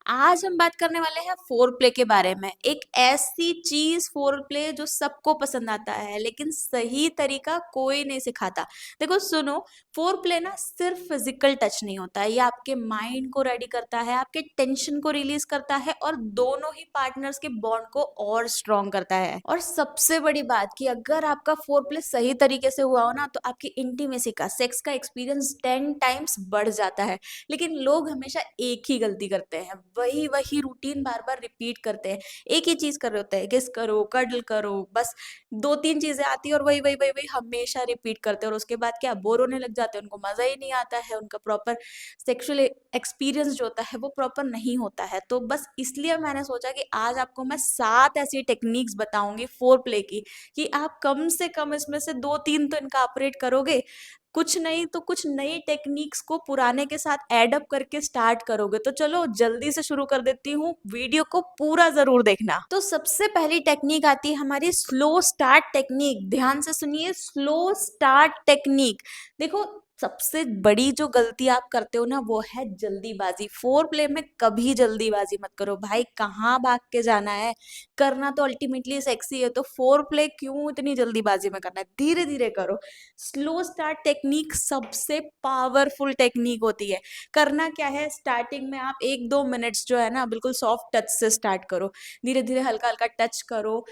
आज हम बात करने वाले हैं फोर प्ले के बारे में। एक ऐसी चीज फोर प्ले जो सबको पसंद आता है लेकिन सही तरीका कोई नहीं सिखाता। देखो सुनो, फोर प्ले ना सिर्फ फिजिकल टच नहीं होता है, ये आपके माइंड को रेडी करता है, आपके टेंशन को रिलीज करता है और दोनों ही पार्टनर्स के बॉन्ड को और स्ट्रॉन्ग करता है। और सबसे बड़ी बात कि अगर आपका फोर प्ले सही तरीके से हुआ हो ना तो आपकी इंटीमेसी का, सेक्स का एक्सपीरियंस 10 टाइम्स बढ़ जाता है। लेकिन लोग हमेशा एक ही गलती करते हैं, वही वही रूटीन बार बार रिपीट करते हैं। एक ही चीज कर रहे होते हैं, किस करो, कडल करो, बस दो तीन चीजें आती है और वही वही वही वही हमेशा रिपीट करते हैं और उसके बाद क्या बोर होने लग जाते हैं, उनको मजा ही नहीं आता है, उनका प्रॉपर सेक्सुअल एक्सपीरियंस जो होता है वो प्रॉपर नहीं होता है। तो बस इसलिए मैंने सोचा कि आज आपको मैं 7 ऐसी टेक्निक्स बताऊंगी फोर प्ले की कि आप कम से कम इसमें से 2-3 तो इनकॉर्पोरेट करोगे, कुछ नहीं तो कुछ नई टेक्निक्स को पुराने के साथ ऐड अप करके स्टार्ट करोगे। तो चलो जल्दी से शुरू कर देती हूँ, वीडियो को पूरा जरूर देखना। तो सबसे पहली टेक्निक आती है हमारी स्लो स्टार्ट टेक्निक। ध्यान से सुनिए, स्लो स्टार्ट टेक्निक। देखो, सबसे बड़ी जो गलती आप करते हो ना वो है जल्दीबाजी। फोर प्ले में कभी जल्दीबाजी मत करो भाई, कहाँ भाग के जाना है, करना तो अल्टीमेटली सेक्सी है, तो फोर प्ले क्यों इतनी जल्दीबाजी में करना है, धीरे धीरे करो। स्लो स्टार्ट टेक्निक सबसे पावरफुल टेक्निक होती है। करना क्या है, स्टार्टिंग में आप 1-2 मिनट्स जो है ना बिल्कुल सॉफ्ट टच से स्टार्ट करो, धीरे धीरे हल्का हल्का टच करो।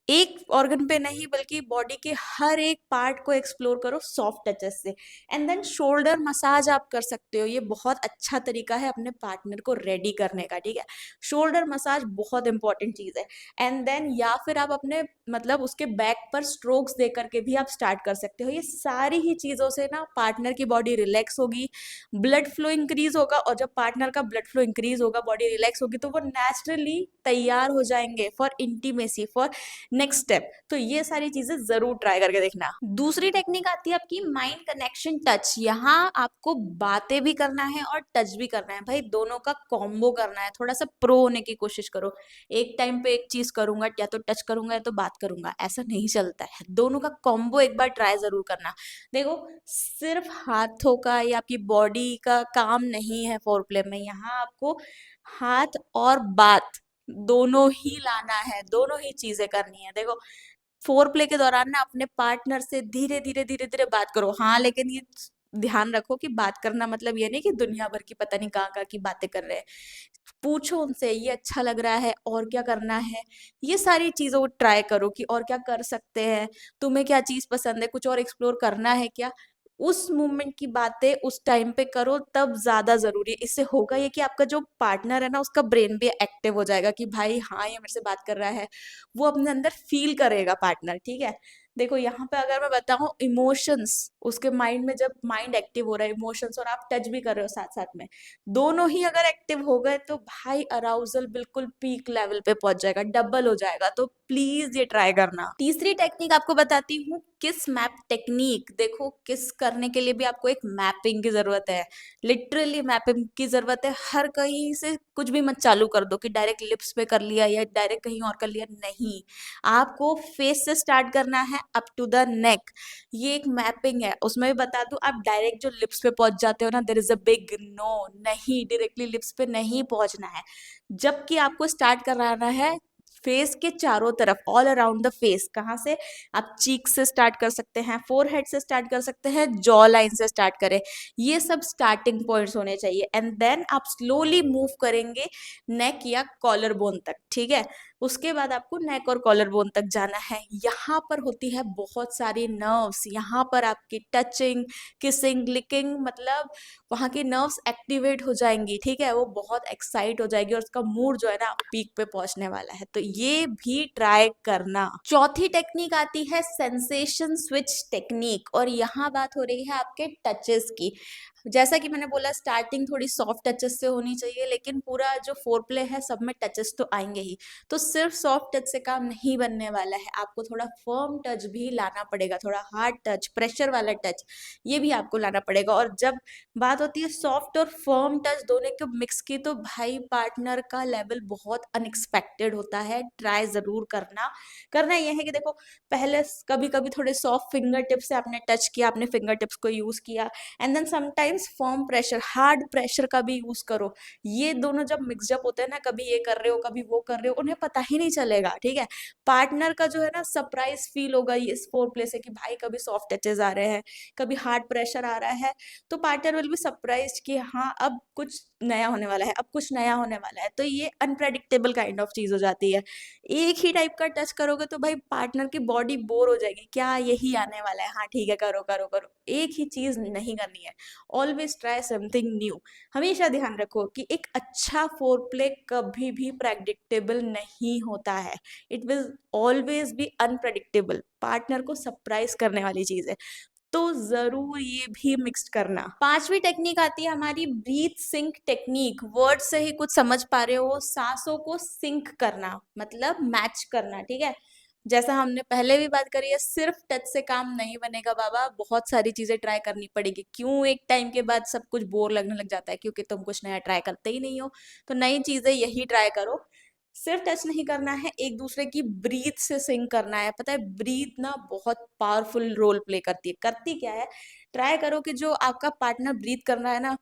एक ऑर्गन पे नहीं बल्कि बॉडी के हर एक पार्ट को एक्सप्लोर करो सॉफ्ट टचेस से। एंड देन शोल्डर मसाज आप कर सकते हो, ये बहुत अच्छा तरीका है अपने पार्टनर को रेडी करने का। ठीक है, शोल्डर मसाज बहुत इंपॉर्टेंट चीज है। एंड देन या फिर आप अपने मतलब उसके बैक पर स्ट्रोक्स दे करके भी आप स्टार्ट कर सकते हो। ये सारी ही चीजों से ना पार्टनर की बॉडी रिलैक्स होगी, ब्लड फ्लो इंक्रीज होगा, और जब पार्टनर का ब्लड फ्लो इंक्रीज होगा, बॉडी रिलैक्स होगी, तो वो नेचुरली तैयार हो जाएंगे for intimacy, for next step. तो ये सारी चीजें जरूर ट्राई करके देखना। दूसरी टेक्निक आती है आपकी माइंड कनेक्शन टच। यहाँ आपको बातें भी करना है और टच भी करना है भाई, दोनों का कॉम्बो करना है। थोड़ा सा प्रो होने की कोशिश करो। एक टाइम पे एक चीज करूंगा, या तो टच करूंगा या तो बात करूंगा, ऐसा नहीं चलता है। दोनों का कॉम्बो एक बार ट्राई जरूर करना। देखो, सिर्फ हाथों का या आपकी बॉडी का काम नहीं है फोर प्ले में, यहाँ आपको हाथ और बात दोनों ही लाना है, दोनों ही चीजें करनी है। देखो, फोर प्ले के दौरान ना अपने पार्टनर से धीरे धीरे बात करो, हाँ, लेकिन ये ध्यान रखो कि बात करना मतलब ये नहीं कि दुनिया भर की पता नहीं कहाँ की बातें कर रहे हैं। पूछो उनसे, ये अच्छा लग रहा है, और क्या करना है, ये सारी चीजों को ट्राई करो कि और क्या कर सकते हैं, तुम्हें क्या चीज पसंद है, कुछ और एक्सप्लोर करना है क्या। उस मोमेंट की बातें उस टाइम पे करो, तब ज्यादा जरूरी है। इससे होगा ये कि आपका जो पार्टनर है ना उसका ब्रेन भी एक्टिव हो जाएगा कि भाई हाँ, ये मेरे से बात कर रहा है, वो अपने अंदर फील करेगा पार्टनर। ठीक है, देखो यहाँ पे अगर मैं बताऊं, इमोशंस उसके माइंड में, जब माइंड एक्टिव हो रहा है, इमोशंस और आप टच भी कर रहे हो साथ साथ में, दोनों ही अगर एक्टिव हो गए तो भाई अराउजल बिल्कुल पीक लेवल पे पहुंच जाएगा, डबल हो जाएगा। तो प्लीज ये ट्राई करना। तीसरी टेक्निक आपको बताती हूँ, किस मैप टेक्निक। देखो, किस करने के लिए भी आपको एक मैपिंग की जरूरत है, लिटरली मैपिंग की जरूरत है। हर कहीं से कुछ भी मत चालू कर दो कि डायरेक्ट लिप्स पे कर लिया या डायरेक्ट कहीं और कर लिया, नहीं। आपको फेस से स्टार्ट करना है अप टू द नेक। ये एक मैपिंग है। उसमें भी बता दूं, आप डायरेक्ट जो लिप्स पे पहुंच जाते हो ना, there is a big no, नहीं, डायरेक्टली लिप्स पे नहीं पहुंचना है। जबकि आपको स्टार्ट कराना है फेस के चारों तरफ, ऑल अराउंड द फेस। कहाँ से, आप चीक से स्टार्ट कर सकते हैं, फोरहेड से स्टार्ट कर सकते हैं, जॉ लाइन से स्टार्ट करें। ये सब स्टार्टिंग पॉइंट्स होने चाहिए। एंड देन आप स्लोली मूव करेंगे नेक या कॉलर बोन तक। ठीक है, उसके बाद आपको नेक और कॉलर बोन तक जाना है। यहाँ पर होती है बहुत सारी नर्व्स, यहाँ पर आपकी टचिंग, किसिंग, लिकिंग, मतलब वहाँ की नर्व्स एक्टिवेट हो जाएंगी। ठीक है, वो बहुत एक्साइट हो जाएगी और उसका मूड जो है ना पीक पे पहुंचने वाला है। तो ये भी ट्राई करना। चौथी टेक्निक आती है सेंसेशन स्विच टेक्निक, और यहाँ बात हो रही है आपके टचेस की। जैसा कि मैंने बोला, स्टार्टिंग थोड़ी सॉफ्ट टचेस से होनी चाहिए, लेकिन पूरा जो फोर प्ले है सब में टचेस तो आएंगे ही। तो सिर्फ सॉफ्ट टच से काम नहीं बनने वाला है, आपको थोड़ा फर्म टच भी लाना पड़ेगा, थोड़ा हार्ड टच, प्रेशर वाला टच, ये भी आपको लाना पड़ेगा। और जब बात होती है सॉफ्ट और फर्म टच दोनों के मिक्स की, तो भाई पार्टनर का लेवल बहुत अनएक्सपेक्टेड होता है। ट्राई जरूर करना। करना यह है कि देखो, पहले कभी कभी थोड़े सॉफ्ट फिंगर टिप्स से आपने टच किया, आपने फिंगर टिप्स को यूज किया, and then sometimes nice firm pressure, hard pressure का भी यूज करो। ये दोनों जब मिक्सअप होते हैं ना, कभी ये कर रहे हो कभी वो कर रहे हो, उन्हें पता ही नहीं चलेगा, ठीक है। पार्टनर का जो है ना सरप्राइज फील होगा ये इस फोर प्ले से कि भाई कभी सॉफ्ट टचेस आ रहे हैं, कभी हार्ड प्रेशर आ रहा है, तो पार्टनर विल बी सरप्राइज कि हाँ अब कुछ नया होने वाला है, अब कुछ नया होने वाला है। तो ये अनप्रेडिक्टेबल काइंड ऑफ चीज हो जाती है। एक ही टाइप का टच करोगे तो भाई पार्टनर की बॉडी बोर हो जाएगी, क्या यही आने वाला है, हाँ ठीक है करो करो करो, एक ही चीज नहीं करनी है। Always try something new. हमेशा ध्यान रखो कि एक अच्छा फोर प्ले कभी भी प्रेडिक्टेबल नहीं होता है। It will always be unpredictable, partner को सरप्राइज करने वाली चीज है। तो जरूर ये भी मिक्स करना। पांचवी टेक्निक आती है हमारी ब्रीथ सिंक टेक्निक। वर्ड से ही कुछ समझ पा रहे हो, सांसों को सिंक करना मतलब मैच करना, ठीक है। जैसा हमने पहले भी बात करी है, सिर्फ टच से काम नहीं बनेगा बाबा, बहुत सारी चीजें ट्राई करनी पड़ेगी। क्यों? एक टाइम के बाद सब कुछ बोर लगने लग जाता है, क्योंकि तुम कुछ नया ट्राई करते ही नहीं हो। तो नई चीजें यही ट्राई करो। सिर्फ टच नहीं करना है, एक दूसरे की ब्रीथ से सिंक करना है। पता है ब्रीथ ना बहुत पावरफुल रोल प्ले करती है। करती क्या है, ट्राई करो कि जो आपका पार्टनर ब्रीथ कर रहा है ना,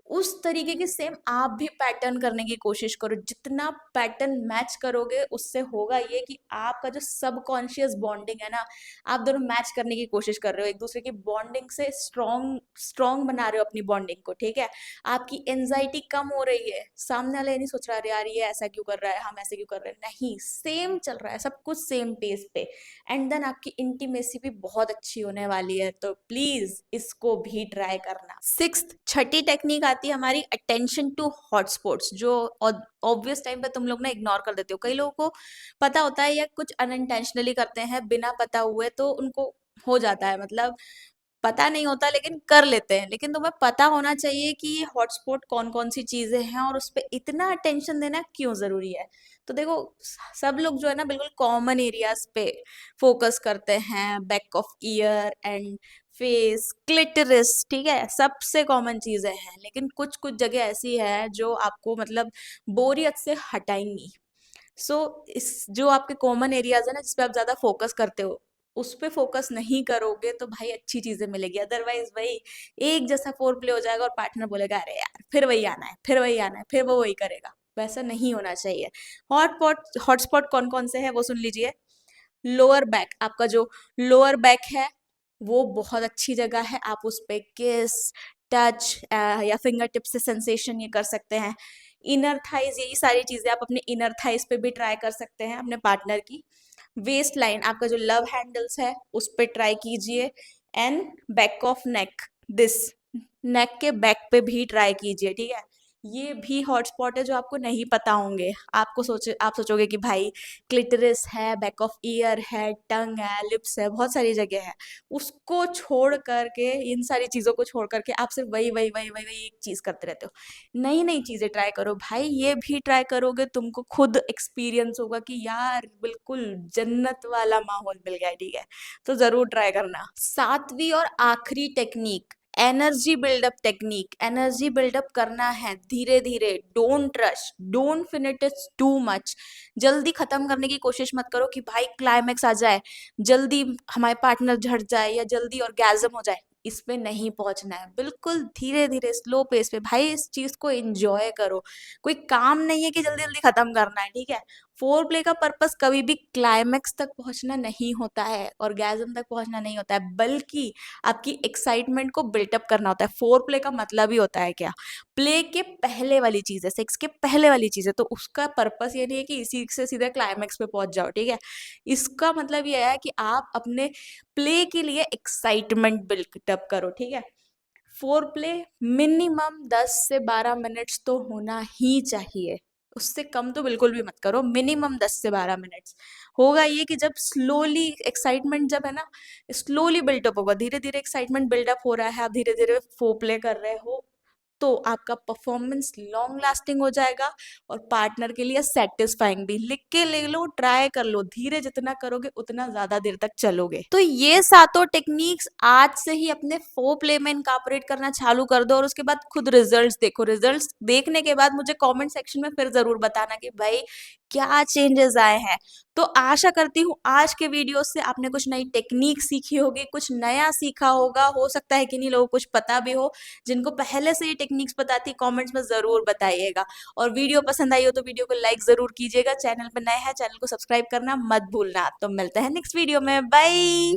उस तरीके की सेम आप भी पैटर्न करने की कोशिश करो। जितना पैटर्न मैच करोगे उससे होगा ये कि आपका जो सबकॉन्शियस बॉन्डिंग है ना, आप दोनों मैच करने की कोशिश कर रहे हो, एक दूसरे की बॉन्डिंग से स्ट्रॉन्ग स्ट्रॉन्ग बना रहे हो अपनी बॉन्डिंग को, ठीक है। आपकी एंजाइटी कम हो रही है, सामने वाला ये नहीं सोच रहा अरे यार ये ऐसा क्यों कर रहा है, हम ऐसे क्यों कर रहे हैं, नहीं सेम चल रहा है सब कुछ सेम पेस पे। एंड देन आपकी इंटीमेसी भी बहुत अच्छी होने वाली है। तो प्लीज इसको भी ट्राई करना। सिक्स्थ, छठी टेक्निक आती है हमारी अटेंशन टू हॉटस्पॉट्स, जो ऑब्वियस टाइम पे तुम लोग ना इग्नोर कर देते हो। कई लोगों को पता होता है या कुछ अनइंटेंशनली करते हैं बिना पता हुए, तो उनको हो जाता है, मतलब पता नहीं होता लेकिन कर लेते हैं। लेकिन तुम्हें पता होना चाहिए कि ये हॉटस्पॉट कौन कौन सी चीजें हैं और उस पर इतना अटेंशन देना क्यों जरूरी है। तो देखो सब लोग जो है ना बिल्कुल कॉमन एरियाज पे फोकस करते हैं, back of ear and face, clitoris, ठीक है, सबसे कॉमन चीजें हैं। लेकिन कुछ कुछ जगह ऐसी है जो आपको मतलब बोरियत से हटाएंगी। सो इस जो आपके कॉमन एरियाज है ना जिस पे आप ज्यादा फोकस करते हो, उस पे फोकस नहीं करोगे तो भाई अच्छी चीजें मिलेगी। अदरवाइज भाई एक जैसा फोर प्ले हो जाएगा और पार्टनर बोलेगा अरे यार फिर वही आना है, फिर वही आना है, फिर वो वही करेगा। वैसा नहीं होना चाहिए। हॉटस्पॉट कौन कौन से है वो सुन लीजिए। लोअर बैक, आपका जो लोअर बैक है वो बहुत अच्छी जगह है, आप उस पे किस, टच या फिंगर टिप से सेंसेशन ये कर सकते हैं। इनर थाइज, यही सारी चीजें आप अपने इनर थाइज पे भी ट्राई कर सकते हैं अपने पार्टनर की। वेस्ट लाइन, आपका जो लव हैंडल्स है उस पे ट्राई कीजिए। And back of neck, this neck के बैक पे भी ट्राई कीजिए, ठीक है। ये भी हॉटस्पॉट है जो आपको नहीं पता होंगे। आप सोचोगे कि भाई क्लिटरिस है, बैक ऑफ ईयर है, टंग है, लिप्स है, बहुत सारी जगह है। उसको छोड़ करके, इन सारी चीजों को छोड़ करके आप सिर्फ वही वही वही वही वही एक चीज करते रहते हो। नई नई चीजें ट्राई करो भाई, ये भी ट्राई करोगे तुमको खुद एक्सपीरियंस होगा कि यार बिल्कुल जन्नत वाला माहौल मिल गया, ठीक है। तो जरूर ट्राई करना। सातवीं और आखिरी technique, energy buildup technique. Energy buildup करना है धीरे धीरे, don't rush, don't finish it too much. जल्दी खत्म करने की कोशिश मत करो कि भाई क्लाइमेक्स आ जाए, जल्दी हमारे पार्टनर झड़ जाए या जल्दी ऑर्गेज्म हो जाए, इस पे नहीं पहुंचना है। बिल्कुल धीरे धीरे स्लो पेस पे भाई इस चीज को एंजॉय करो। कोई काम नहीं है कि जल्दी जल्दी खत्म करना है, ठीक है। फोर प्ले का पर्पस कभी भी क्लाइमेक्स तक पहुंचना नहीं होता है, ऑर्गेज्म तक पहुंचना नहीं होता है, बल्कि आपकी एक्साइटमेंट को बिल्टअप करना होता है। फोर प्ले का मतलब ही होता है क्या, प्ले के पहले वाली चीज है, सेक्स के पहले वाली चीज है। तो उसका पर्पस ये नहीं है कि इसी से सीधे क्लाइमेक्स पे पहुंच जाओ, ठीक है। इसका मतलब ये है कि आप अपने प्ले के लिए एक्साइटमेंट बिल्डअप करो, ठीक है। फोर प्ले मिनिमम 10 से 12 मिनट्स तो होना ही चाहिए, उससे कम तो बिल्कुल भी मत करो। मिनिमम 10 से 12 मिनट्स होगा ये कि जब स्लोली एक्साइटमेंट जब है ना स्लोली बिल्डअप होगा, धीरे धीरे एक्साइटमेंट बिल्डअप हो रहा है, आप धीरे धीरे फोर प्ले कर रहे हो, तो आपका परफॉर्मेंस लॉन्ग लास्टिंग हो जाएगा और पार्टनर के लिए सेटिस्फाइंग भी। लिख के ले लो, ट्राई कर लो, धीरे जितना करोगे उतना ज्यादा देर तक चलोगे। तो ये सातों टेक्निक्स आज से ही अपने फोर प्ले में इनकॉर्पोरेट करना चालू कर दो और उसके बाद खुद रिजल्ट्स देखो। रिजल्ट्स देखने के बाद मुझे कमेंट सेक्शन में फिर जरूर बताना कि भाई क्या चेंजेस आए हैं। तो आशा करती हूँ आज के वीडियो से आपने कुछ नई टेक्निक सीखी होगी, कुछ नया सीखा होगा। हो सकता है किन्हीं लोगों को कुछ पता भी हो। जिनको पहले से ये टेक्निक्स पता थी कमेंट्स में ज़रूर बताइएगा। और वीडियो पसंद आई हो तो वीडियो को लाइक ज़रूर कीजिएगा। चैनल पर नए हैं, चैनल को सब्सक्राइब करना मत भूलना। तो मिलते हैं नेक्स्ट वीडियो में, बाय।